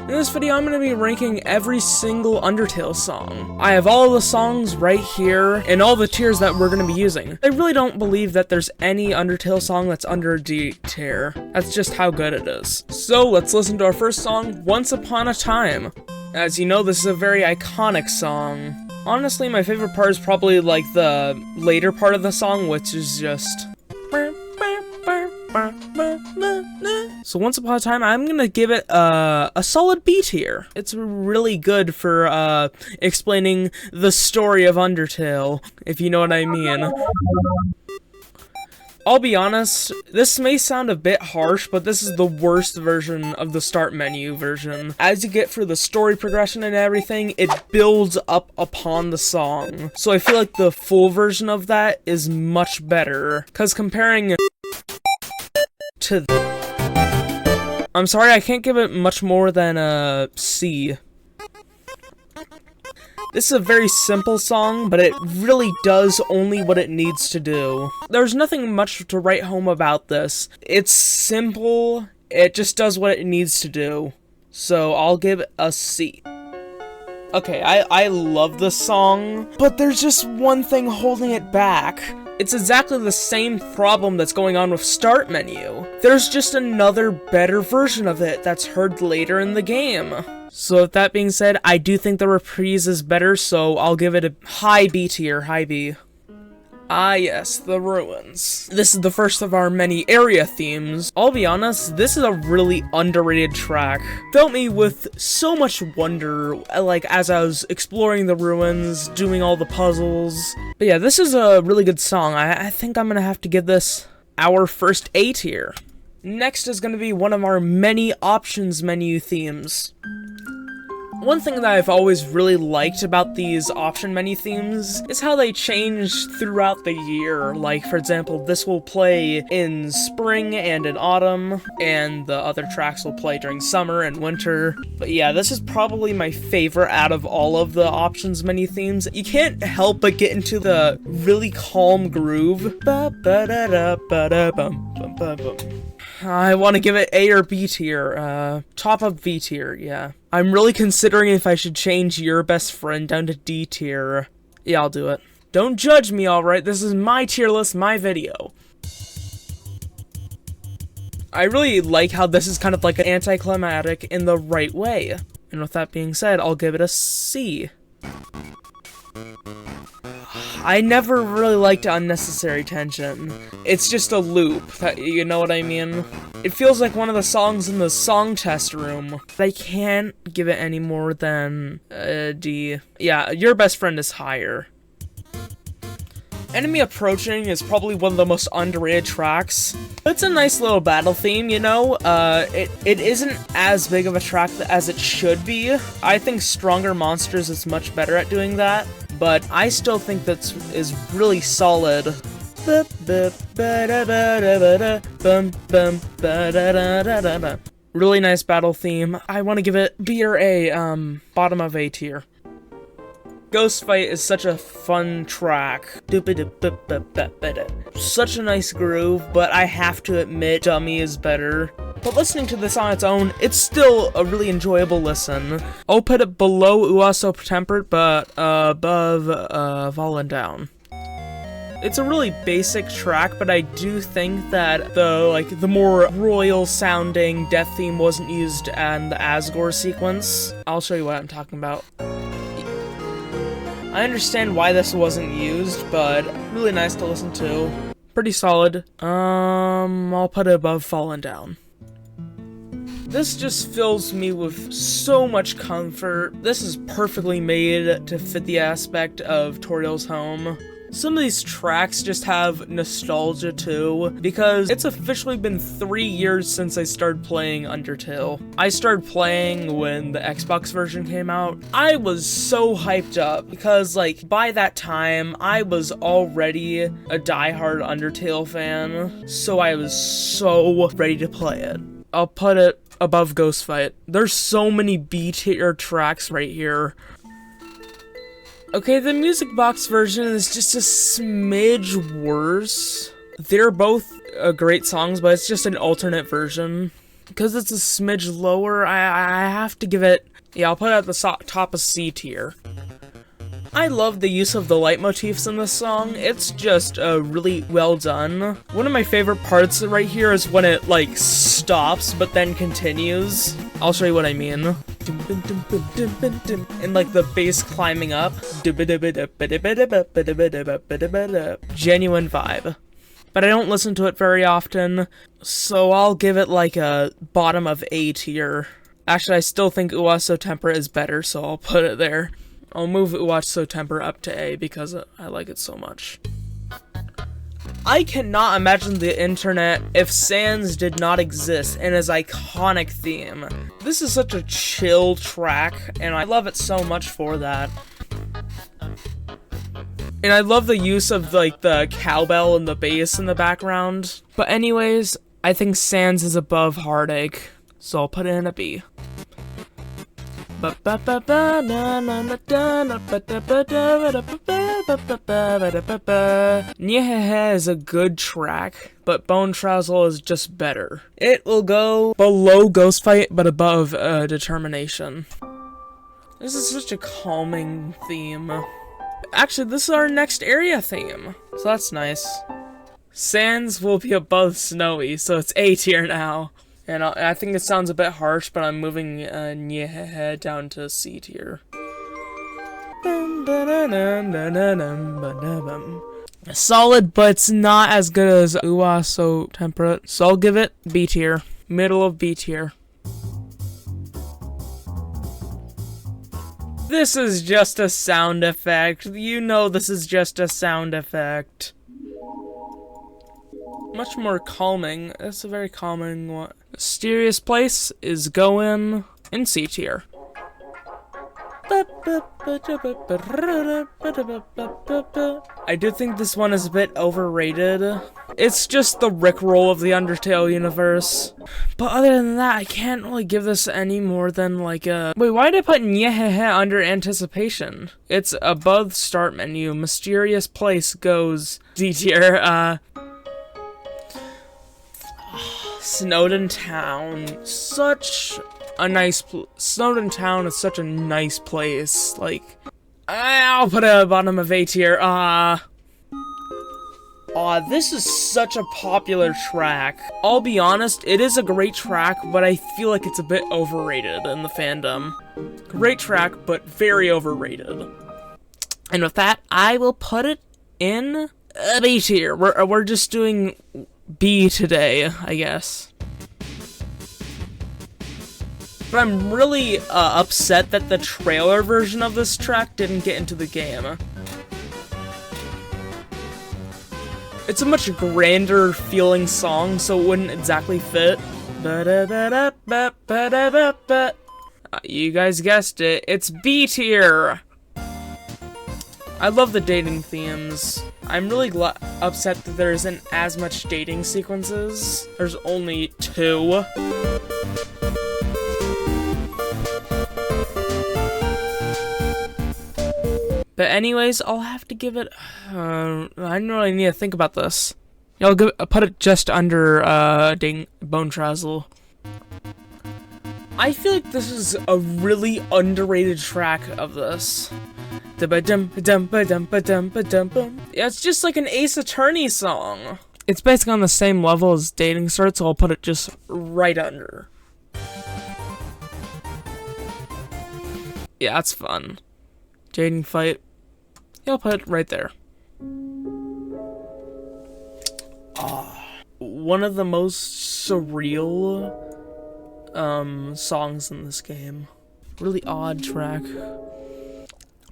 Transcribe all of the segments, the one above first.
In this video, I'm going to be ranking every single Undertale song. I have all the songs right here, and all the tiers that we're going to be using. I really don't believe that there's any Undertale song that's under a D tier. That's just how good it is. So, let's listen to our first song, Once Upon a Time. As you know, this is a very iconic song. Honestly, my favorite part is probably like the later part of the song, which is just... So Once Upon a Time, I'm gonna give it a solid B tier. It's really good for explaining the story of Undertale, if you know what I mean. I'll be honest, this may sound a bit harsh, but this is the worst version of the start menu version. As you get through the story progression and everything, it builds up upon the song. So I feel like the full version of that is much better, because comparing to I'm sorry, I can't give it much more than a C. This is a very simple song, but it really does only what it needs to do. There's nothing much to write home about this. It's simple, it just does what it needs to do. So I'll give it a C. Okay, I love this song, but there's just one thing holding it back. It's exactly the same problem that's going on with Start Menu. There's just another better version of it that's heard later in the game. So with that being said, I do think the reprise is better, so I'll give it a high B tier, high B. Ah yes, the ruins. This is the first of our many area themes. I'll be honest, this is a really underrated track. Filled me with so much wonder, like as I was exploring the ruins, doing all the puzzles. But yeah, this is a really good song. I think I'm gonna have to give this our first A tier. Next is gonna be one of our many options menu themes. One thing that I've always really liked about these option menu themes is how they change throughout the year. Like, for example, this will play in spring and in autumn, and the other tracks will play during summer and winter. But yeah, this is probably my favorite out of all of the options menu themes. You can't help but get into the really calm groove. I want to give it A or B tier, top of B tier, yeah. I'm really considering if I should change Your Best Friend down to D tier. Yeah, I'll do it. Don't judge me, alright? This is my tier list, my video. I really like how this is kind of like an anticlimactic in the right way. And with that being said, I'll give it a C. I never really liked unnecessary tension. It's just a loop, you know what I mean? It feels like one of the songs in the song test room. I can't give it any more than a D. Yeah, Your Best Friend is higher. Enemy Approaching is probably one of the most underrated tracks. It's a nice little battle theme, you know? It isn't as big of a track as it should be. I think Stronger Monsters is much better at doing that, but I still think that is really solid. Really nice battle theme. I want to give it B or A, bottom of A tier. Ghost Fight is such a fun track. Such a nice groove, but I have to admit Dummy is better. But listening to this on its own, it's still a really enjoyable listen. I'll put it below Uaso Tempered, but above Fallen Down. It's a really basic track, but I do think that the more royal sounding death theme wasn't used in the Asgore sequence. I'll show you what I'm talking about. I understand why this wasn't used, but really nice to listen to. Pretty solid. I'll put it above Fallen Down. This just fills me with so much comfort. This is perfectly made to fit the aspect of Toriel's home. Some of these tracks just have nostalgia too, because it's officially been 3 years since I started playing Undertale. I started playing when the Xbox version came out. I was so hyped up, because like, by that time, I was already a diehard Undertale fan, so I was so ready to play it. I'll put it above Ghost Fight. There's so many B tier tracks right here. Okay, the music box version is just a smidge worse. They're both great songs, but it's just an alternate version. because it's a smidge lower, I have to give it, yeah, I'll put it at the top of C tier. I love the use of the leitmotifs in this song. It's just really well done. One of my favorite parts right here is when it like stops but then continues. I'll show you what I mean. And like the bass climbing up. Genuine vibe. But I don't listen to it very often, so I'll give it like a bottom of A tier. Actually, I still think Uwaso Tempera is better, so I'll put it there. I'll move Uwaso Tempera up to A because I like it so much. I cannot imagine the internet if Sans did not exist and his iconic theme. This is such a chill track, and I love it so much for that. And I love the use of like the cowbell and the bass in the background. But anyways, I think Sans is above Heartache, so I'll put it in a B. Nyehehe is a good track, but Bone Trazzle is just better. It will go below Ghost Fight, but above Determination. This is such a calming theme. Actually, this is our next area theme, so that's nice. Sans will be above Snowy, so it's A tier now. And I think it sounds a bit harsh, but I'm moving Nyehehe down to C tier. Solid, but it's not as good as Uwaso Tempera, so I'll give it B tier. Middle of B tier. This is just a sound effect. You know this is just a sound effect. Much more calming. It's a very calming one. Mysterious Place is going in C tier. I do think this one is a bit overrated. It's just the Rickroll of the Undertale universe. But other than that, I can't really give this any more than like a... Wait, why did I put Nyehehe under Anticipation? It's above Start Menu. Mysterious Place goes D tier. Snowdin Town, such a nice Snowdin Town is such a nice place. Like, I'll put it at the bottom of A tier. This is such a popular track. I'll be honest, it is a great track, but I feel like it's a bit overrated in the fandom. Great track, but very overrated. And with that, I will put it in B tier. We're just doing B today, I guess. But I'm really upset that the trailer version of this track didn't get into the game. It's a much grander feeling song, so it wouldn't exactly fit. You guys guessed it, it's B tier! I love the dating themes. I'm really upset that there isn't as much dating sequences. There's only 2. But anyways, I'll have to give it... I don't really need to think about this. I'll put it just under Bone Trazzle. I feel like this is a really underrated track of this. Yeah, it's just like an Ace Attorney song. It's basically on the same level as Dating Start, so I'll put it just right under. Yeah, that's fun. Dating Fight. Yeah, I'll put it right there. One of the most surreal songs in this game. Really odd track.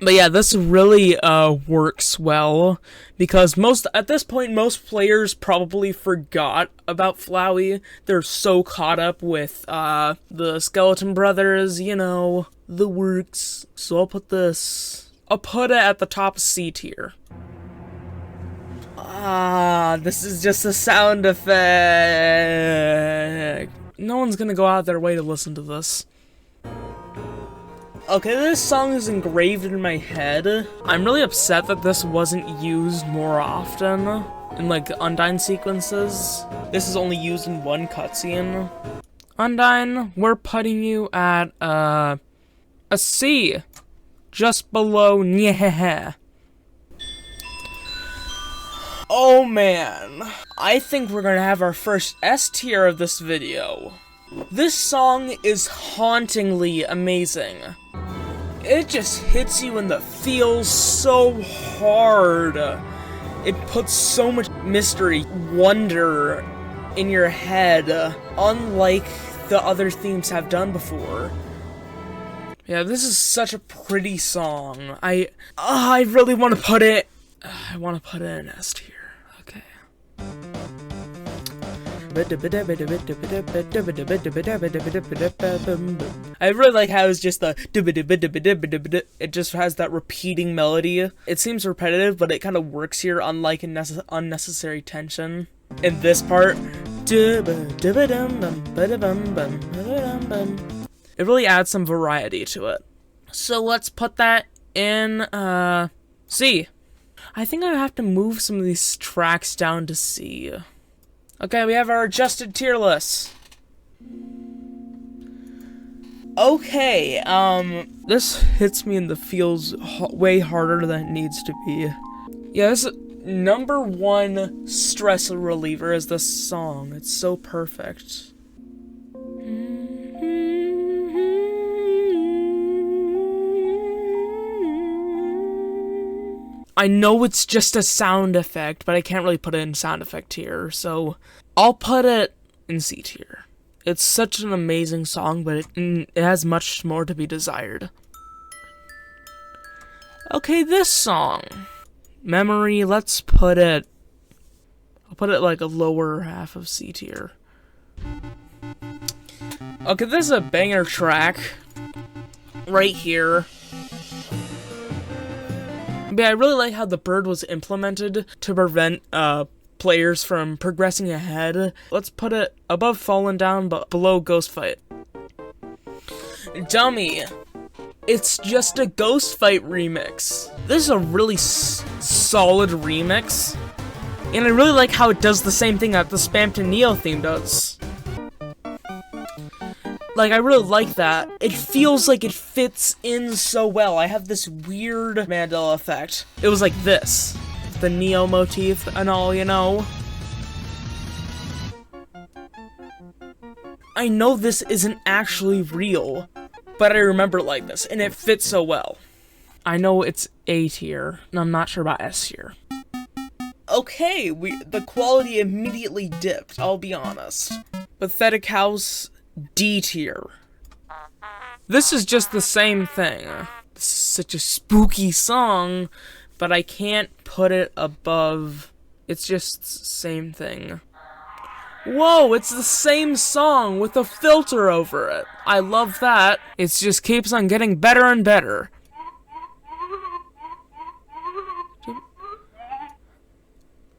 But yeah, this really works well, because at this point, most players probably forgot about Flowey. They're so caught up with the Skeleton Brothers, you know, the works. So I'll put it at the top of C tier. This is just a sound effect. No one's gonna go out of their way to listen to this. Okay, this song is engraved in my head. I'm really upset that this wasn't used more often in like Undyne sequences. This is only used in one cutscene. Undine, we're putting you at, a C. Just below nyeh. Oh man, I think we're gonna have our first S tier of this video. This song is hauntingly amazing. It just hits you in the feels so hard. It puts so much mystery, wonder in your head, unlike the other themes have done before. Yeah, this is such a pretty song. I really want to put it. I want to put it in S tier. Okay. I really like how it's just the. It just has that repeating melody. It seems repetitive, but it kind of works here, unlike unnecessary tension. In this part, it really adds some variety to it. So let's put that in C. I think I have to move some of these tracks down to C. Okay, we have our adjusted tier list. Okay, this hits me in the feels way harder than it needs to be. Yeah, this number one stress reliever is this song. It's so perfect. I know it's just a sound effect, but I can't really put it in sound effect tier, so I'll put it in C tier. It's such an amazing song, but it has much more to be desired. Okay, this song. Memory, let's put it... I'll put it like a lower half of C tier. Okay, this is a banger track. Right here. Yeah, I really like how the bird was implemented to prevent players from progressing ahead. Let's put it above Fallen Down, but below Ghost Fight. Dummy. It's just a Ghost Fight remix. This is a really solid remix. And I really like how it does the same thing that the Spam to Neo theme does. Like, I really like that. It feels like it fits in so well. I have this weird Mandela effect. It was like this. The Neo motif and all, you know. I know this isn't actually real, but I remember it like this, and it fits so well. I know it's A tier, and I'm not sure about S tier. Okay, the quality immediately dipped, I'll be honest. Pathetic House, D tier. This is just the same thing. This is such a spooky song, but I can't put it above. It's just the same thing. Whoa, it's the same song with a filter over it. I love that. It just keeps on getting better and better.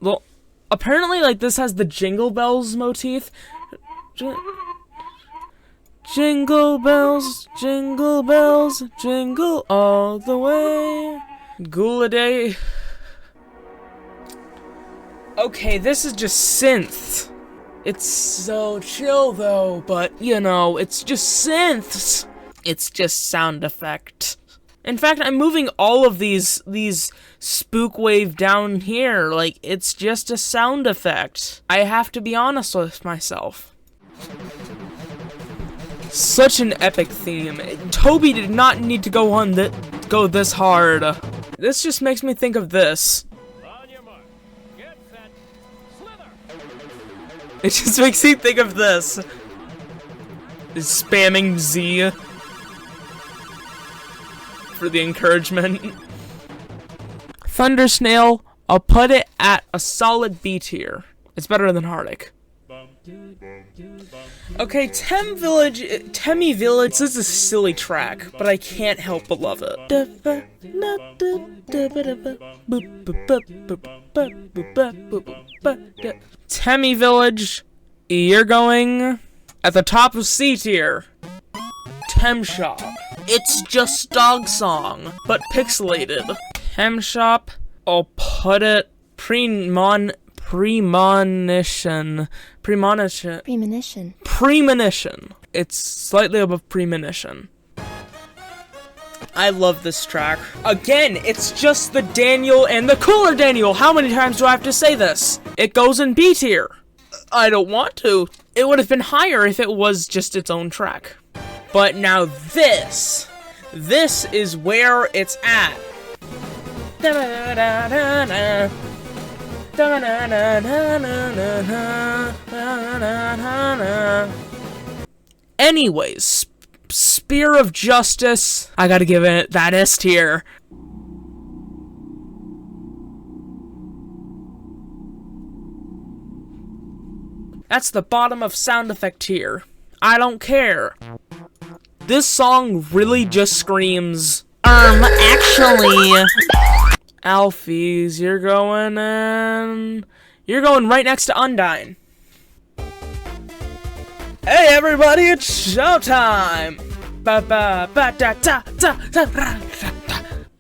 Well, apparently, like, this has the Jingle Bells motif. Jingle bells, jingle all the way. Ghoul-a-day. Okay, this is just synth. It's so chill though, but you know, it's just synths. It's just sound effect. In fact, I'm moving all of these spook wave down here. Like, it's just a sound effect. I have to be honest with myself. Such an epic theme. Toby did not need to go this hard. This just makes me think of this. On your mark. Get set. Slither. It just makes me think of this. Spamming Z for the encouragement. Thunder Snail, I'll put it at a solid B tier. It's better than Heartache. Okay, Temmie Village, this is a silly track, but I can't help but love it. Temmie Village, you're going at the top of C tier. Tem Shop. It's just Dog Song, but pixelated. Tem Shop, I'll put it Premonition. Premonition. It's slightly above Premonition. I love this track. Again, it's just the Daniel and the cooler Daniel. How many times do I have to say this? It goes in B tier. I don't want to. It would have been higher if it was just its own track. But now this is where it's at. Anyways, Spear of Justice. I gotta give it that S tier. That's the bottom of sound effect tier. I don't care. This song really just screams, actually. Alphys, you're going right next to Undyne. Hey everybody, it's showtime!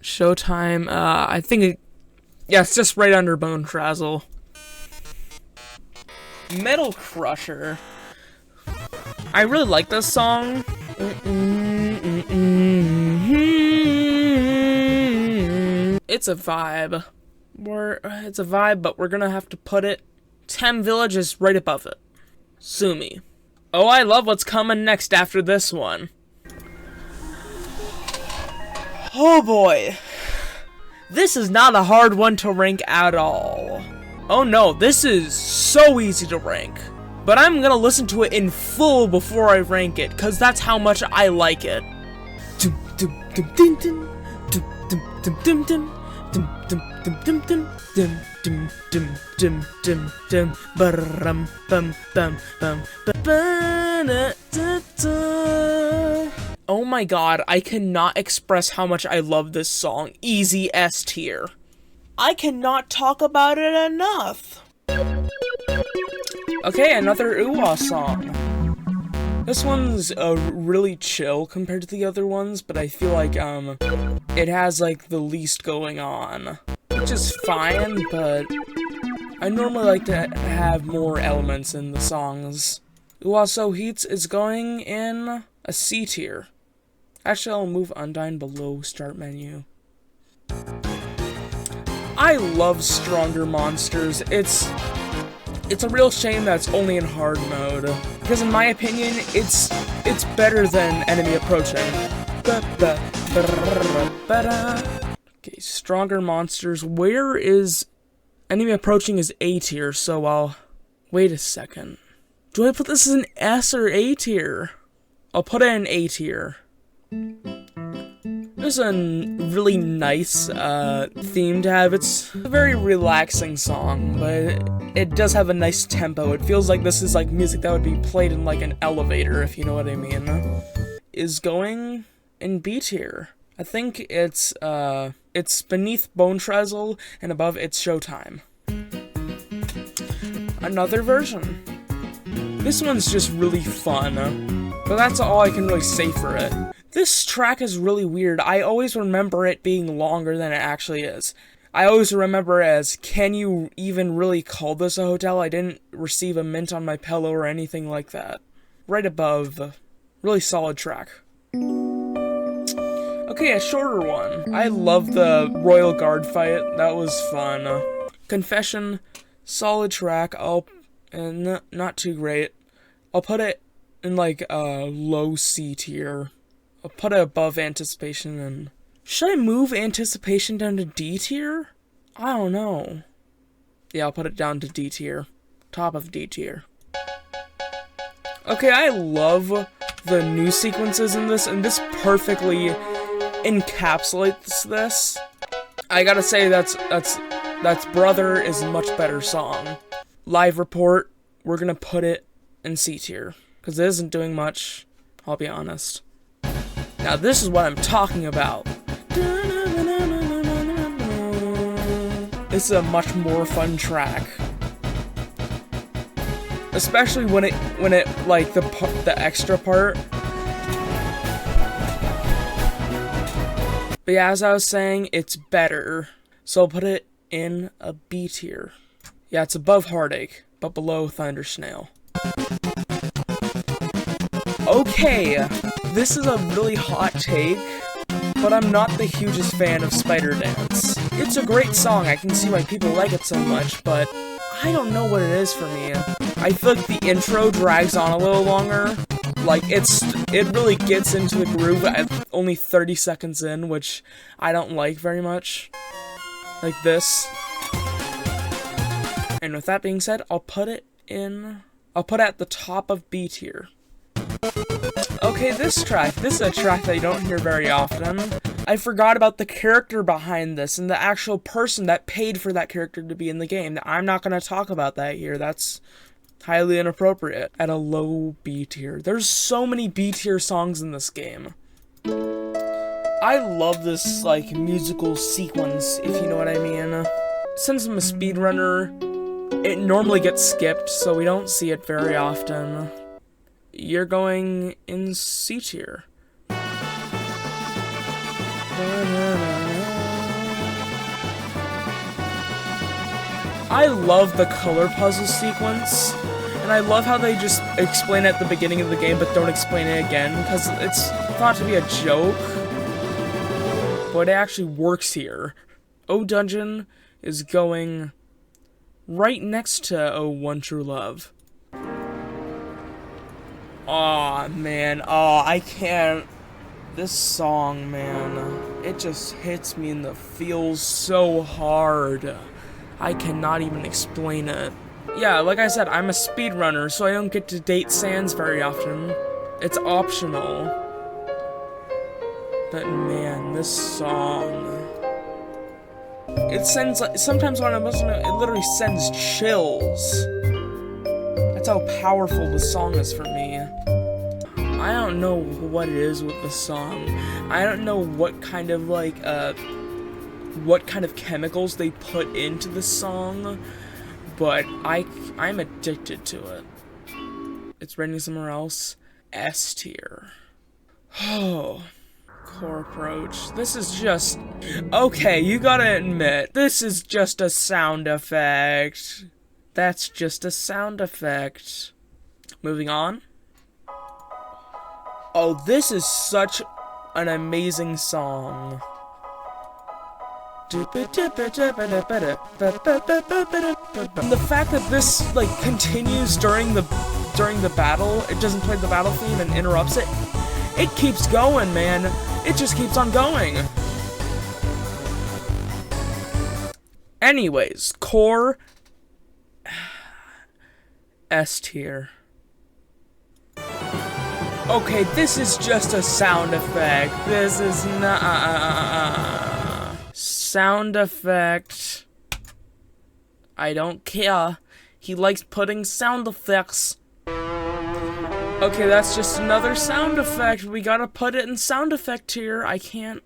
Showtime, I think it's just right under Bone Trazzle. Metal Crusher. I really like this song. It's a vibe. It's a vibe, but we're gonna have to put it 10 villages right above it. Sue me. Oh, I love what's coming next after this one. Oh boy. This is not a hard one to rank at all. Oh no, this is so easy to rank. But I'm gonna listen to it in full before I rank it, cause that's how much I like it. Oh my god, I cannot express how much I love this song. Easy S tier. I cannot talk about it enough. Okay, another Uwa song. This one's really chill compared to the other ones, but I feel like it has like the least going on, which is fine, but I normally like to have more elements in the songs. Uwa So Heats is going in a C tier. Actually, I'll move Undyne below start menu. I love Stronger Monsters. It's a real shame that it's only in hard mode, because in my opinion, it's better than Enemy Approaching. Okay, Stronger Monsters. Where is Enemy Approaching is A tier, so I'll wait a second. Do I put this in S or A tier? I'll put it in A tier. This is a really nice theme to have. It's a very relaxing song, but it does have a nice tempo. It feels like this is like music that would be played in like an elevator, if you know what I mean. Is going in B tier. I think it's beneath Bone Trazzle and above It's Showtime. Another version. This one's just really fun, but that's all I can really say for it. This track is really weird. I always remember it being longer than it actually is. I always remember it as, can you even really call this a hotel? I didn't receive a mint on my pillow or anything like that. Right above. Really solid track. Okay, a shorter one. I love the Royal Guard fight. That was fun. Confession, solid track. Not too great. I'll put it in like a low C tier. I'll put it above Anticipation and... Should I move Anticipation down to D tier? I don't know. Yeah, I'll put it down to D tier. Top of D tier. Okay, I love the new sequences in this, and this perfectly encapsulates this. I gotta say, that's Brother is a much better song. Live Report, we're gonna put it in C tier, because it isn't doing much, I'll be honest. Now this is what I'm talking about. This is a much more fun track. Especially when it like the extra part. But yeah, as I was saying, it's better. So I'll put it in a B tier. Yeah, it's above Heartache, but below Thunder Snail. Okay, this is a really hot take, but I'm not the hugest fan of Spider Dance. It's a great song, I can see why people like it so much, but I don't know what it is for me. I feel like the intro drags on a little longer. Like, it really gets into the groove at only 30 seconds in, which I don't like very much. Like this. And with that being said, I'll put it at the top of B tier. Okay, this is a track that you don't hear very often. I forgot about the character behind this and the actual person that paid for that character to be in the game. I'm not going to talk about that here. That's highly inappropriate. At a low B tier. There's so many B tier songs in this game. I love this, like, musical sequence, if you know what I mean. Since I'm a speedrunner, it normally gets skipped, so we don't see it very often. You're going in C tier. I love the color puzzle sequence, and I love how they just explain it at the beginning of the game but don't explain it again, because it's thought to be a joke, but it actually works here. O Dungeon is going right next to Oh One True Love. Aw, man. Aw, I can't. This song, man. It just hits me in the feels so hard. I cannot even explain it. Yeah, like I said, I'm a speedrunner, so I don't get to date Sans very often. It's optional. But man, this song. It sends, like, sometimes when I'm listening, it literally sends chills. That's how powerful the song is for me. I don't know what it is with the song. I don't know what kind of, like, what kind of chemicals they put into the song, but I'm addicted to it. It's rating somewhere else. S tier. Oh. Core approach. This is just... Okay, you gotta admit, this is just a sound effect. That's just a sound effect. Moving on. Oh, this is such an amazing song. And the fact that this, like, continues during the battle, it doesn't play the battle theme and interrupts it. It keeps going, man. It just keeps on going. Anyways, core S tier. Okay, this is just a sound effect. This is not sound effect. I don't care. He likes putting sound effects. Okay, that's just another sound effect. We gotta put it in sound effect tier. I can't.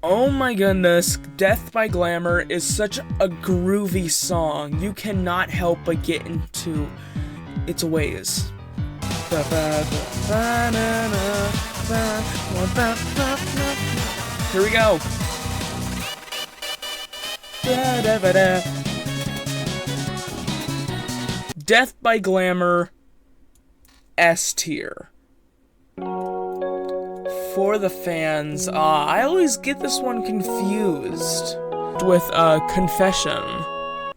Oh my goodness, Death by Glamour is such a groovy song. You cannot help but get into its ways. Here we go. Death by Glamour, S tier. For the fans, I always get this one confused with Confession.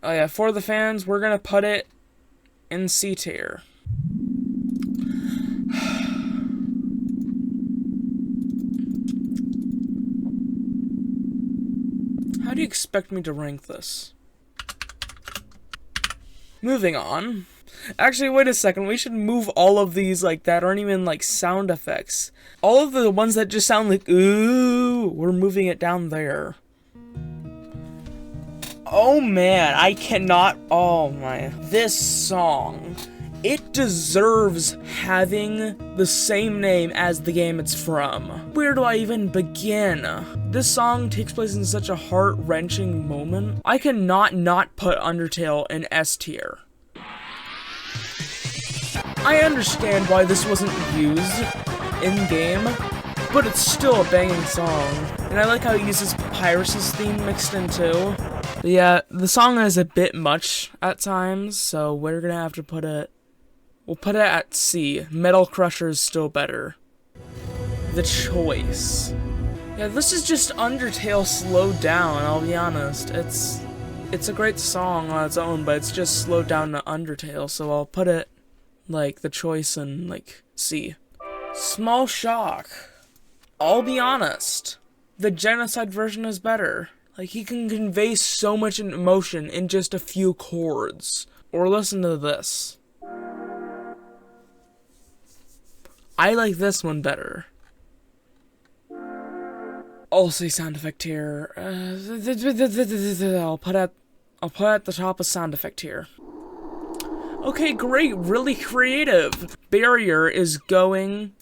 Oh yeah, for the fans, we're gonna put it in C tier. How do you expect me to rank this? Moving on. Actually, wait a second. We should move all of these, like, that aren't even, like, sound effects. All of the ones that just sound like, ooh, we're moving it down there. Oh, man. I cannot... Oh, my... This song... It deserves having the same name as the game it's from. Where do I even begin? This song takes place in such a heart-wrenching moment. I cannot not put Undertale in S tier. I understand why this wasn't used in-game, but it's still a banging song. And I like how it uses Pyrus's theme mixed in too. But yeah, the song is a bit much at times, so we're gonna have to put it... We'll put it at C. Metal Crusher is still better. The Choice. Yeah, this is just Undertale slowed down, I'll be honest. It's a great song on its own, but it's just slowed down to Undertale, so I'll put it, like, The Choice in, like, C. Small Shock. I'll be honest. The Genocide version is better. Like, he can convey so much emotion in just a few chords. Or listen to this. I like this one better. I'll say sound effect here. I'll put at the top a sound effect here. Okay, great, really creative. Barrier is going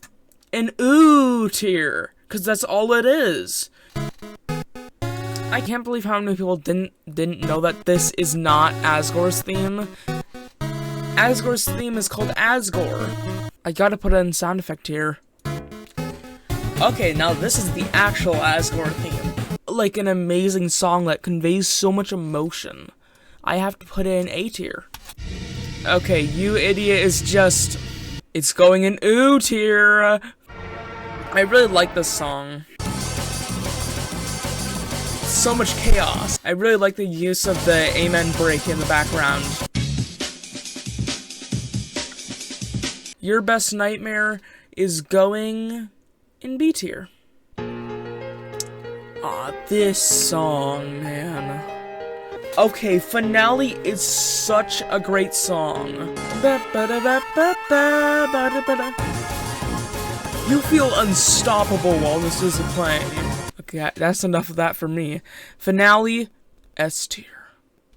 in ooh tier, cause that's all it is. I can't believe how many people didn't know that this is not Asgore's theme. Asgore's theme is called Asgore. I gotta put it in sound effect here. Okay, now this is the actual Asgore theme. Like an amazing song that conveys so much emotion. I have to put it in A tier. Okay, You Idiot is just... It's going in ooh tier. I really like this song. So much chaos. I really like the use of the amen break in the background. Your Best Nightmare is going in B tier. Aw, this song, man. Okay, Finale is such a great song. You feel unstoppable while this is playing. Okay, that's enough of that for me. Finale, S tier.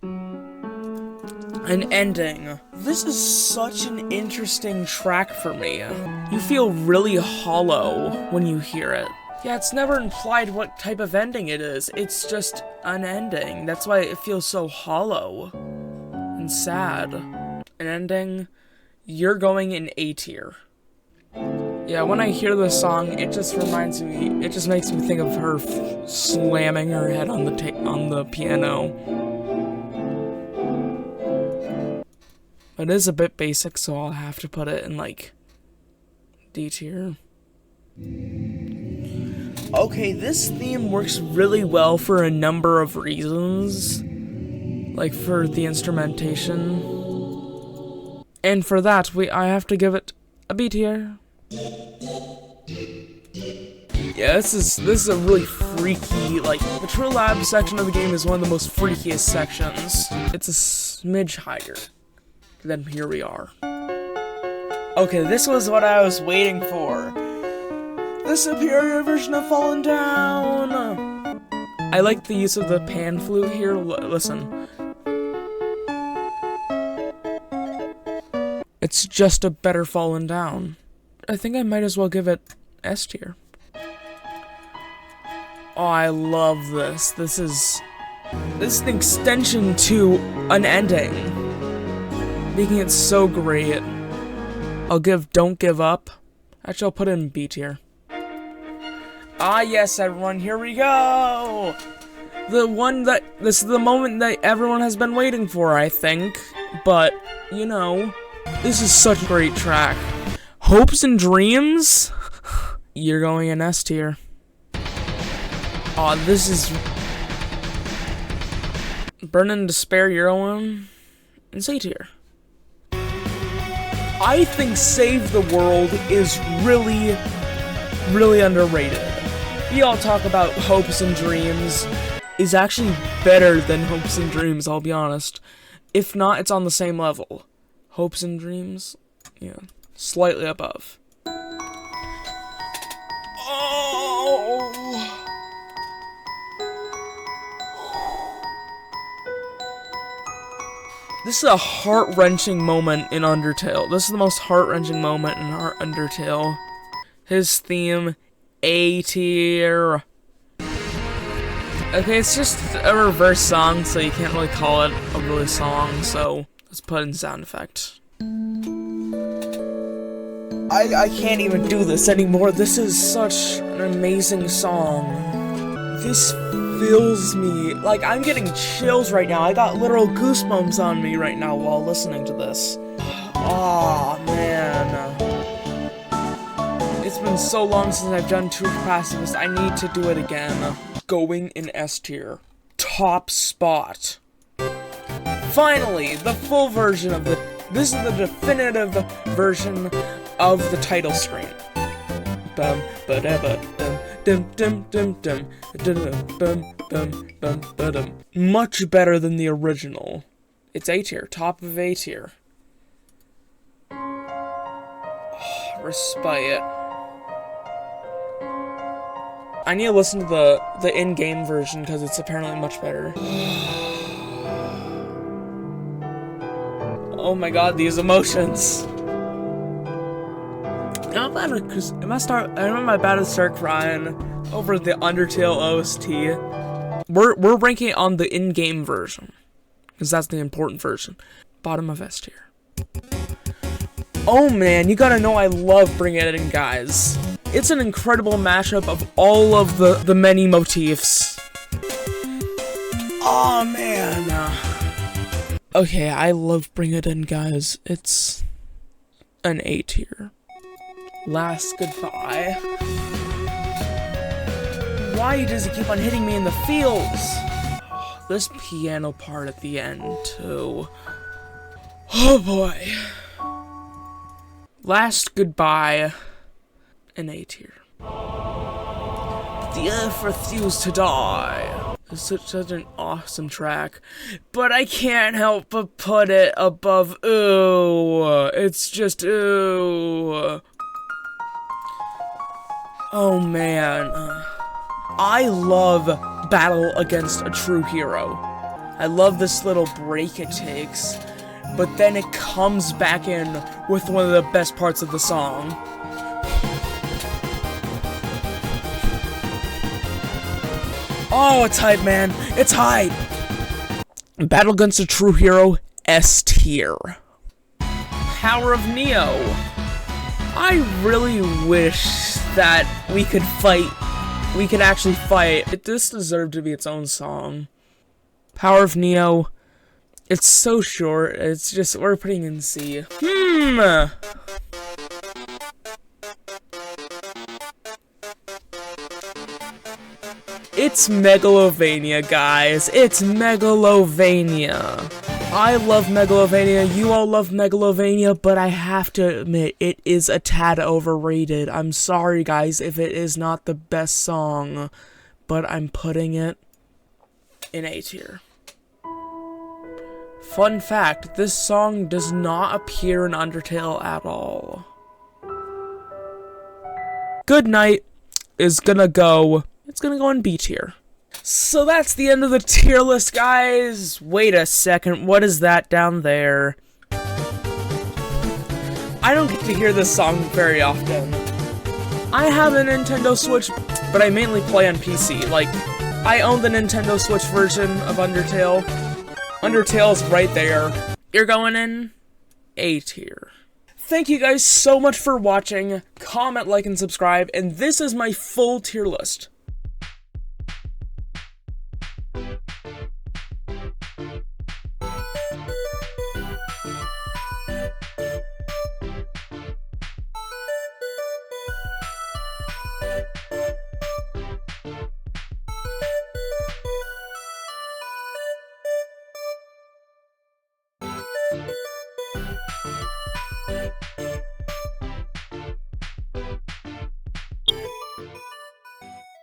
An Ending. This is such an interesting track for me. You feel really hollow when you hear it. Yeah, it's never implied what type of ending it is. It's just an ending. That's why it feels so hollow and sad. An Ending, you're going in A tier. Yeah, when I hear this song, it just reminds me, it just makes me think of her slamming her head on the piano. It is a bit basic, so I'll have to put it in, like, D tier. Okay, this theme works really well for a number of reasons. Like, for the instrumentation. And for that, I have to give it a B tier. Yeah, this is a really freaky, like, the True Lab section of the game is one of the most freakiest sections. It's a smidge higher. Then here we are. Okay, this was what I was waiting for. The superior version of Fallen Down! I like the use of the pan flute here. Listen. It's just a better Fallen Down. I think I might as well give it S tier. Oh, I love this. This is an extension to an ending, making it so great. I'll give Don't Give Up. Actually, I'll put it in B tier. Ah, yes, everyone, here we go! This is the moment that everyone has been waiting for, I think. But, you know, this is such a great track. Hopes and Dreams? You're going in S tier. Aw, this is... Burn in Despair, you're going in C tier. I think Save the World is really, really underrated. We all talk about Hopes and Dreams. Is actually better than Hopes and Dreams, I'll be honest. If not, it's on the same level. Hopes and Dreams, yeah, slightly above. Oh! This is a heart-wrenching moment in Undertale. This is the most heart-wrenching moment in Undertale. His theme, A tier. Okay, it's just a reverse song, so you can't really call it a really song, so let's put in sound effect. I can't even do this anymore. This is such an amazing song. This fills me. Like, I'm getting chills right now. I got literal goosebumps on me right now while listening to this. Oh man. It's been so long since I've done True Pacifist. I need to do it again. Going in S tier. Top spot. Finally, the full version of this is the definitive version of the title screen. Bum ba da ba dum dum dum dum dum bum bum ba dum. Much better than the original. It's A tier, top of A tier. Oh, respite. I need to listen to the in-game version because it's apparently much better. Oh my god, these emotions. I'm about to start crying over the Undertale OST. We're ranking it on the in-game version because that's the important version. Bottom of S tier. Oh man, you gotta know I love Bring It In, guys. It's an incredible mashup of all of the many motifs. Oh man. Okay, I love Bring It In, guys. It's an A tier. Last goodbye. Why does he keep on hitting me in the feels? Oh, this piano part at the end, too. Oh boy. Last goodbye. An A tier. The earth refused to die. It's such an awesome track, but I can't help but put it above ooh. It's just ooh. Oh man. I love Battle Against a True Hero. I love this little break it takes, but then it comes back in with one of the best parts of the song. Oh, it's hype, man. It's hype. Battle Against a True Hero, S tier. Power of Neo. I really wish that we could fight. We could actually fight. This deserved to be its own song. Power of Neo. It's so short. It's just, we're putting in C. It's Megalovania, guys. It's Megalovania. I love Megalovania. You all love Megalovania, but I have to admit, it is a tad overrated. I'm sorry, guys, if it is not the best song, but I'm putting it in A tier. Fun fact, this song does not appear in Undertale at all. Good Night is gonna go... It's gonna go in B tier. So that's the end of the tier list, guys. Wait a second, what is that down there? I don't get to hear this song very often. I have a Nintendo Switch, but I mainly play on PC. Like, I own the Nintendo Switch version of Undertale. Undertale's right there. You're going in A tier. Thank you guys so much for watching. Comment, like, and subscribe. And this is my full tier list.